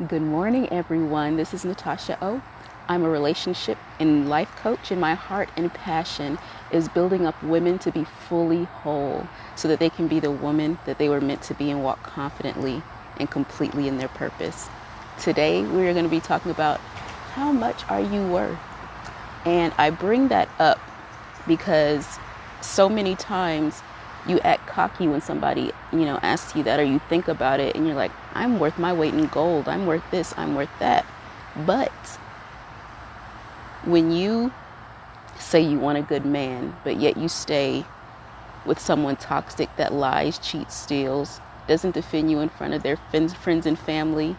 Good morning, everyone. This is Itsnatashaoh. I'm a relationship and life coach, and my heart and passion is building up women to be fully whole so that they can be the woman that they were meant to be and walk confidently and completely in their purpose. Today, we're going to be talking about how much are you worth? And I bring that up because so many times you act cocky when somebody, asks you that, or you think about it and you're like, I'm worth my weight in gold. I'm worth this. I'm worth that. But when you say you want a good man, but yet you stay with someone toxic that lies, cheats, steals, doesn't defend you in front of their friends and family,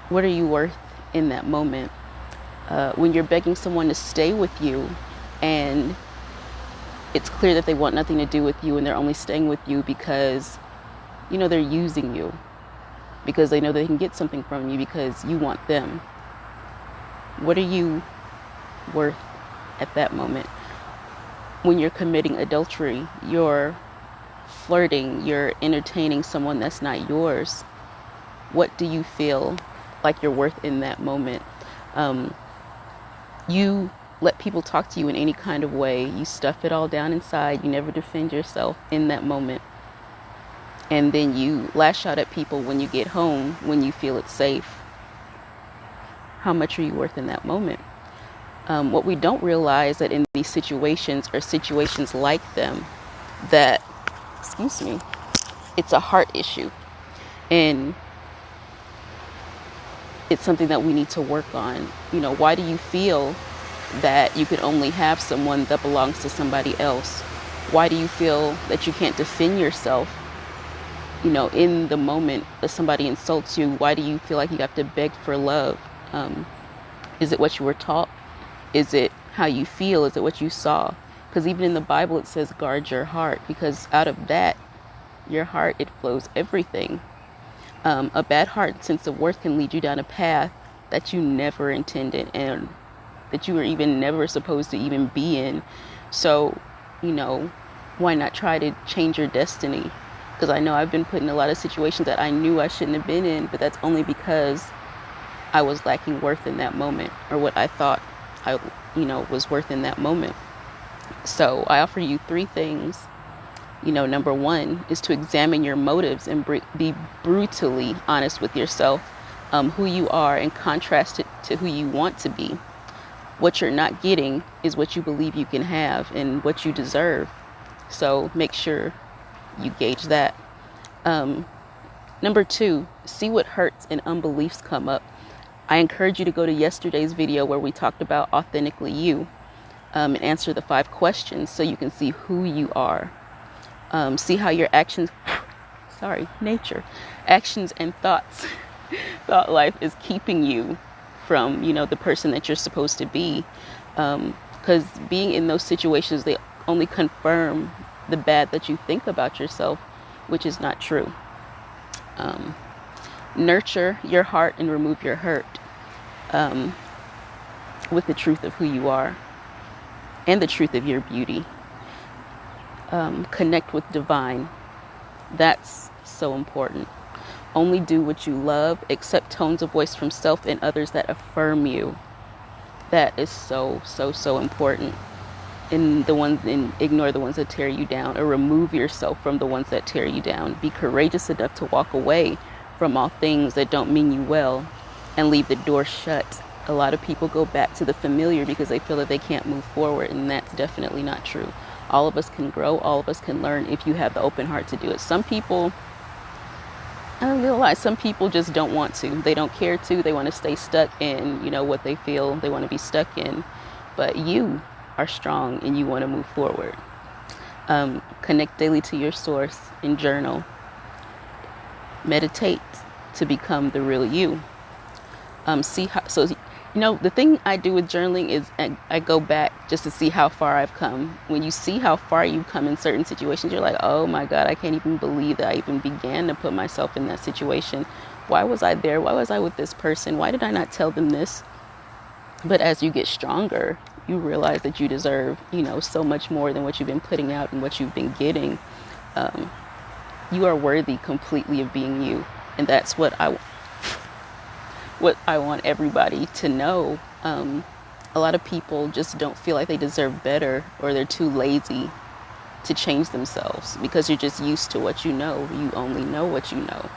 what are you worth in that moment? When you're begging someone to stay with you and it's clear that they want nothing to do with you and they're only staying with you because, they're using you, because they know they can get something from you because you want them. What are you worth at that moment? When you're committing adultery, you're flirting, you're entertaining someone that's not yours, what do you feel like you're worth in that moment? You let people talk to you in any kind of way. You stuff it all down inside. You never defend yourself in that moment. And then you lash out at people when you get home, when you feel it's safe. How much are you worth in that moment? What we don't realize that in these situations or situations like them, that, it's a heart issue. And it's something that we need to work on. Why do you feel that you can only have someone that belongs to somebody else? Why do you feel that you can't defend yourself, in the moment that somebody insults you? Why do you feel like you have to beg for love? Is it what you were taught? Is it how you feel? Is it what you saw? Because even in the Bible, it says guard your heart, because out of that, your heart, it flows everything. A bad heart and sense of worth can lead you down a path that you never intended and that you were even never supposed to even be in. So, why not try to change your destiny? Because I know I've been put in a lot of situations that I knew I shouldn't have been in, but that's only because I was lacking worth in that moment, or what I thought I, was worth in that moment. So I offer you 3 things. Number 1 is to examine your motives and be brutally honest with yourself, who you are, and contrast it to who you want to be. What you're not getting is what you believe you can have and what you deserve. So make sure you gauge that. Number 2, see what hurts and unbeliefs come up. I encourage you to go to yesterday's video where we talked about authentically you, and answer the 5 questions so you can see who you are. See how your actions and thought life is keeping you from, the person that you're supposed to be. Because being in those situations, they only confirm the bad that you think about yourself, which is not true. Nurture your heart and remove your hurt, with the truth of who you are and the truth of your beauty. Connect with divine. That's so important. Only do what you love, accept tones of voice from self and others that affirm you. That is so, so, so important. And ignore the ones that tear you down, or remove yourself from the ones that tear you down. Be courageous enough to walk away from all things that don't mean you well and leave the door shut. A lot of people go back to the familiar because they feel that they can't move forward, and that's definitely not true. All of us can grow, all of us can learn if you have the open heart to do it. Some people, I don't realize, some people just don't want to. They don't care to. They want to stay stuck in, what they feel they want to be stuck in. But you are strong and you want to move forward. Connect daily to your source and journal. Meditate to become the real you. The thing I do with journaling is I go back just to see how far I've come. When you see how far you've come in certain situations, you're like, oh my God, I can't even believe that I even began to put myself in that situation. Why was I there? Why was I with this person? Why did I not tell them this? But as you get stronger, you realize that you deserve, so much more than what you've been putting out and what you've been getting. You are worthy completely of being you. And that's what what I want everybody to know. A lot of people just don't feel like they deserve better, or they're too lazy to change themselves because you're just used to what you know. You only know what you know.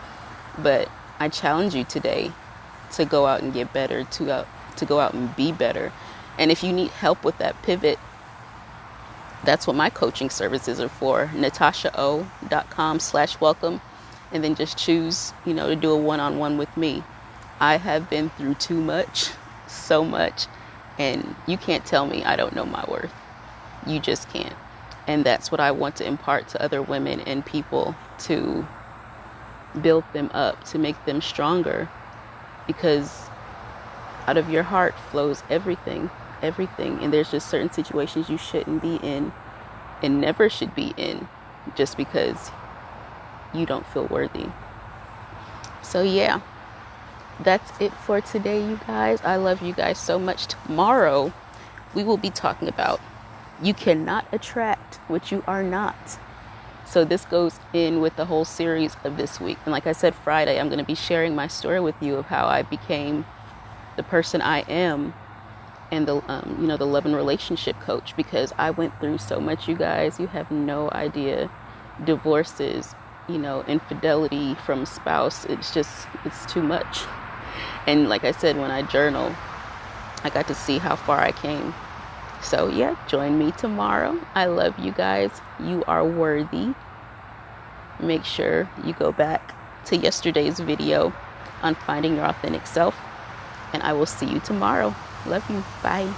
But I challenge you today to go out and get better, to go out and be better. And if you need help with that pivot, that's what my coaching services are for. Itsnatashaoh.com/welcome. And then just choose, to do a one-on-one with me. I have been through too much, so much, and you can't tell me I don't know my worth. You just can't. And that's what I want to impart to other women and people, to build them up, to make them stronger, because out of your heart flows everything. And there's just certain situations you shouldn't be in and never should be in just because you don't feel worthy. So yeah, that's it for today, you guys. I love you guys so much. Tomorrow we will be talking about you cannot attract what you are not. So this goes in with the whole series of this week. And like I said, Friday, I'm going to be sharing my story with you of how I became the person I am, and the love and relationship coach, because I went through so much, you guys. You have no idea. Divorces, infidelity from spouse. It's too much. And like I said, when I journal, I got to see how far I came. So yeah, join me tomorrow. I love you guys. You are worthy. Make sure you go back to yesterday's video on finding your authentic self. And I will see you tomorrow. Love you. Bye.